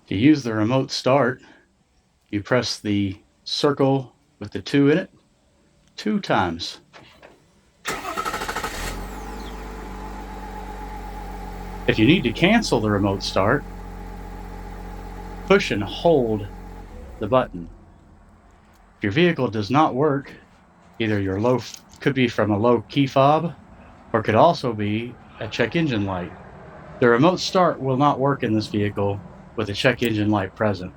To use the remote start, you press the circle with the 2 in it 2 times. If you need to cancel the remote start, push and hold the button. If your vehicle does not work, either your low could be from a low key fob or could also be a check engine light. The remote start will not work in this vehicle with a check engine light present.